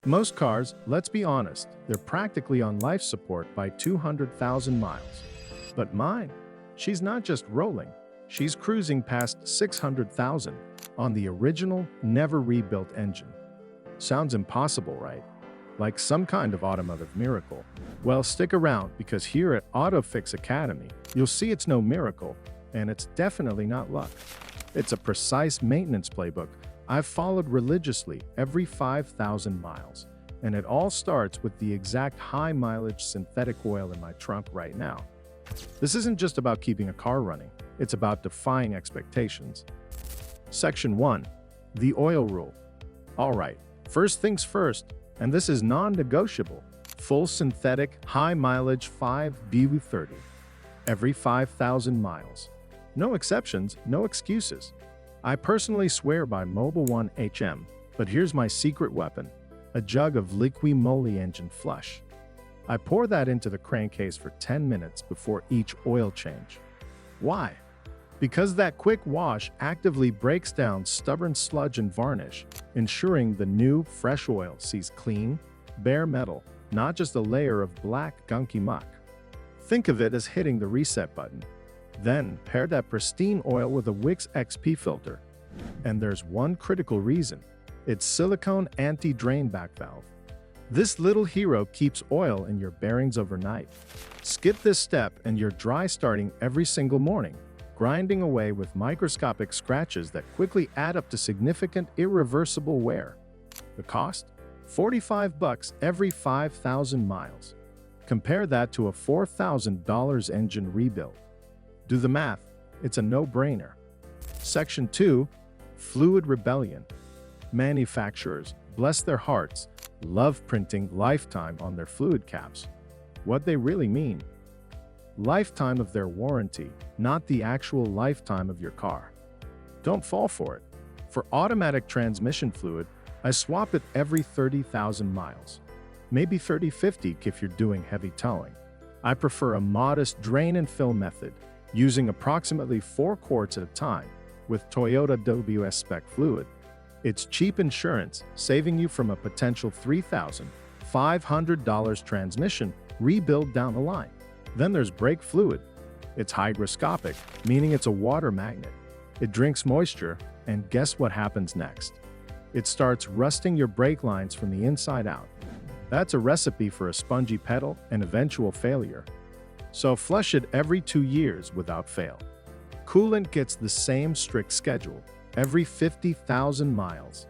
Most cars, let's be honest, they're practically on life support by 200,000 miles. But mine, she's not just rolling, she's cruising past 600,000 on the original, never rebuilt engine. Sounds impossible, right? Like some kind of automotive miracle. Well, stick around because here at AutoFix Academy, you'll see it's no miracle, and it's definitely not luck. It's a precise maintenance playbook I've followed religiously every 5,000 miles, and it all starts with the exact high-mileage synthetic oil in my trunk right now. This isn't just about keeping a car running, it's about defying expectations. Section 1. The Oil Rule. Alright, first things first, and this is non-negotiable. Full synthetic, high-mileage 5BU30. Every 5,000 miles. No exceptions, no excuses. I personally swear by Mobil 1 HM, but here's my secret weapon, a jug of Liqui Moly engine flush. I pour that into the crankcase for 10 minutes before each oil change. Why? Because that quick wash actively breaks down stubborn sludge and varnish, ensuring the new, fresh oil sees clean, bare metal, not just a layer of black, gunky muck. Think of it as hitting the reset button. Then, pair that pristine oil with a Wix XP filter. And there's one critical reason. It's silicone anti-drain back valve. This little hero keeps oil in your bearings overnight. Skip this step and you're dry starting every single morning, grinding away with microscopic scratches that quickly add up to significant irreversible wear. The cost? $45 every 5,000 miles. Compare that to a $4,000 engine rebuild. Do the math, it's a no-brainer. Section 2. Fluid Rebellion. Manufacturers, bless their hearts, love printing lifetime on their fluid caps. What they really mean? Lifetime of their warranty, not the actual lifetime of your car. Don't fall for it. For automatic transmission fluid, I swap it every 30,000 miles. Maybe 30-50 if you're doing heavy towing. I prefer a modest drain and fill method, using approximately 4 quarts at a time with Toyota WS spec fluid. It's cheap insurance, saving you from a potential $3,500 transmission rebuild down the line. Then there's brake fluid. It's hygroscopic, meaning it's a water magnet. It drinks moisture, and guess what happens next? It starts rusting your brake lines from the inside out. That's a recipe for a spongy pedal and eventual failure. So flush it every 2 years without fail. Coolant gets the same strict schedule, every 50,000 miles.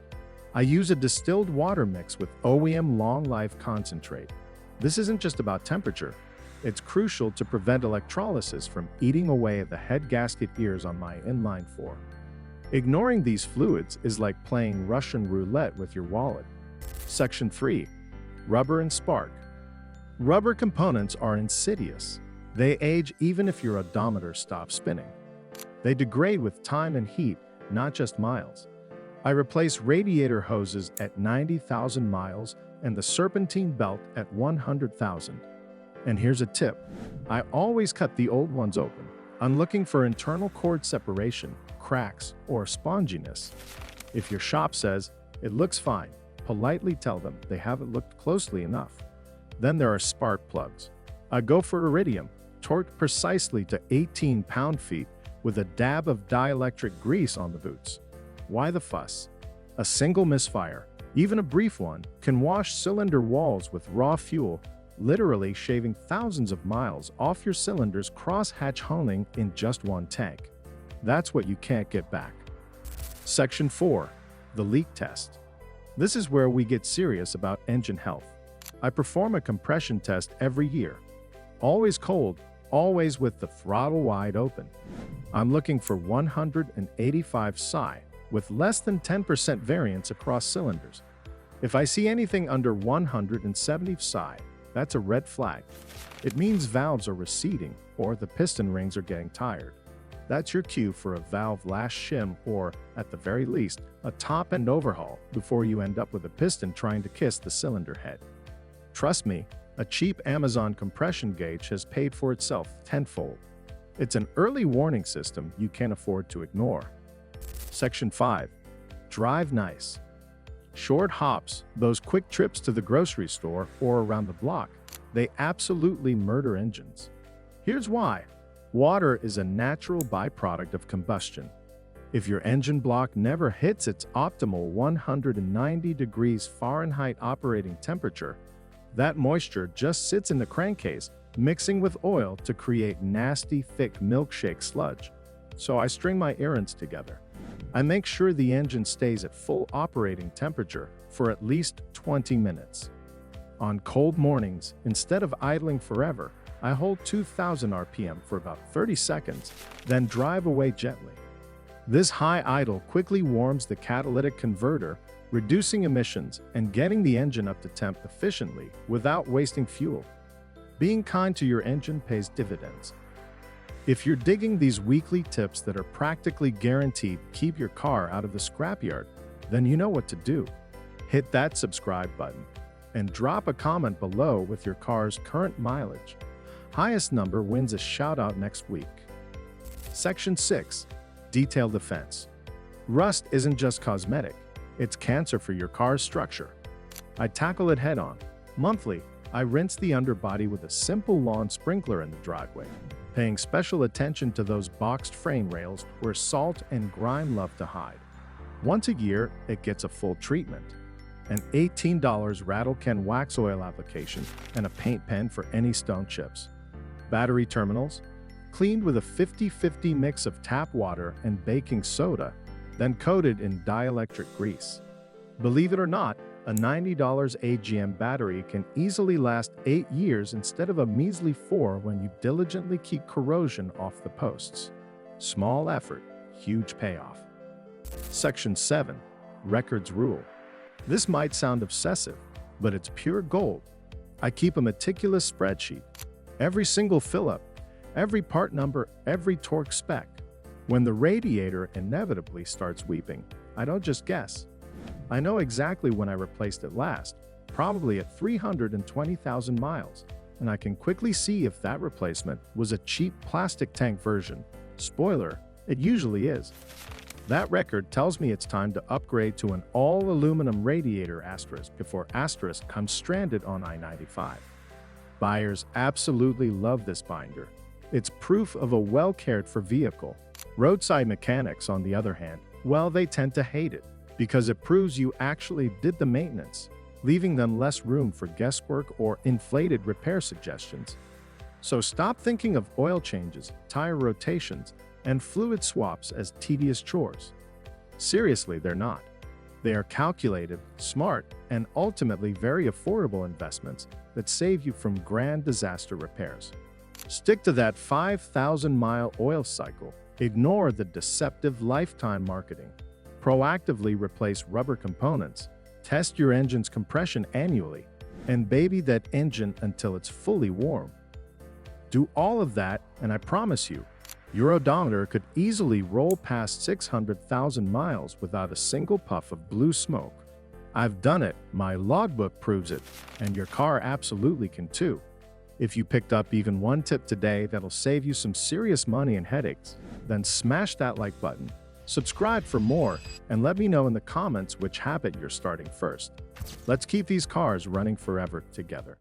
I use a distilled water mix with OEM long life concentrate. This isn't just about temperature, it's crucial to prevent electrolysis from eating away at the head gasket ears on my inline-4. Ignoring these fluids is like playing Russian roulette with your wallet. Section 3. Rubber and spark. Rubber components are insidious. They age even if your odometer stops spinning. They degrade with time and heat, not just miles. I replace radiator hoses at 90,000 miles and the serpentine belt at 100,000. And here's a tip. I always cut the old ones open. I'm looking for internal cord separation, cracks, or sponginess. If your shop says, it looks fine, politely tell them they haven't looked closely enough. Then there are spark plugs. I go for iridium, torqued precisely to 18 pound-feet with a dab of dielectric grease on the boots. Why the fuss? A single misfire, even a brief one, can wash cylinder walls with raw fuel, literally shaving thousands of miles off your cylinder's cross-hatch honing in just one tank. That's what you can't get back. Section 4. The Leak Test. This is where we get serious about engine health. I perform a compression test every year. Always cold, always with the throttle wide open. I'm looking for 185 psi, with less than 10% variance across cylinders. If I see anything under 170 psi, that's a red flag. It means valves are receding or the piston rings are getting tired. That's your cue for a valve last shim or, at the very least, a top-end overhaul before you end up with a piston trying to kiss the cylinder head. Trust me, a cheap Amazon compression gauge has paid for itself tenfold. It's an early warning system you can't afford to ignore. Section 5. Drive nice. Short hops, those quick trips to the grocery store or around the block, they absolutely murder engines. Here's why. Water is a natural byproduct of combustion. If your engine block never hits its optimal 190 degrees Fahrenheit operating temperature, that moisture just sits in the crankcase, mixing with oil to create nasty, thick milkshake sludge. So I string my errands together. I make sure the engine stays at full operating temperature for at least 20 minutes. On cold mornings, instead of idling forever, I hold 2000 RPM for about 30 seconds, then drive away gently. This high idle quickly warms the catalytic converter, reducing emissions and getting the engine up to temp efficiently without wasting fuel. Being kind to your engine pays dividends. If you're digging these weekly tips that are practically guaranteed to keep your car out of the scrapyard, then you know what to do. Hit that subscribe button and drop a comment below with your car's current mileage. Highest number wins a shout out next week. Section 6. Detail defense. Rust isn't just cosmetic, it's cancer for your car's structure. I tackle it head on. Monthly, I rinse the underbody with a simple lawn sprinkler in the driveway, paying special attention to those boxed frame rails where salt and grime love to hide. Once a year, it gets a full treatment. An $18 rattle can wax oil application and a paint pen for any stone chips. Battery terminals, cleaned with a 50-50 mix of tap water and baking soda, then coated in dielectric grease. Believe it or not, a $90 AGM battery can easily last 8 years instead of a measly 4 when you diligently keep corrosion off the posts. Small effort, huge payoff. Section 7. Records rule. This might sound obsessive, but it's pure gold. I keep a meticulous spreadsheet. Every single fill-up, every part number, every torque spec. When the radiator inevitably starts weeping, I don't just guess. I know exactly when I replaced it last, probably at 320,000 miles, and I can quickly see if that replacement was a cheap plastic tank version. Spoiler, it usually is. That record tells me it's time to upgrade to an all-aluminum radiator asterisk before asterisk comes stranded on I-95. Buyers absolutely love this binder. It's proof of a well-cared-for vehicle. Roadside mechanics, on the other hand, well, they tend to hate it because it proves you actually did the maintenance, leaving them less room for guesswork or inflated repair suggestions. So stop thinking of oil changes, tire rotations, and fluid swaps as tedious chores. Seriously, they're not. They are calculated, smart, and ultimately very affordable investments that save you from grand disaster repairs. Stick to that 5,000-mile oil cycle. Ignore the deceptive lifetime marketing. Proactively replace rubber components. Test your engine's compression annually, and baby that engine until it's fully warm. Do all of that, and I promise you, your odometer could easily roll past 600,000 miles without a single puff of blue smoke. I've done it, my logbook proves it, and your car absolutely can too. If you picked up even one tip today that'll save you some serious money and headaches, then smash that like button, subscribe for more, and let me know in the comments which habit you're starting first. Let's keep these cars running forever together.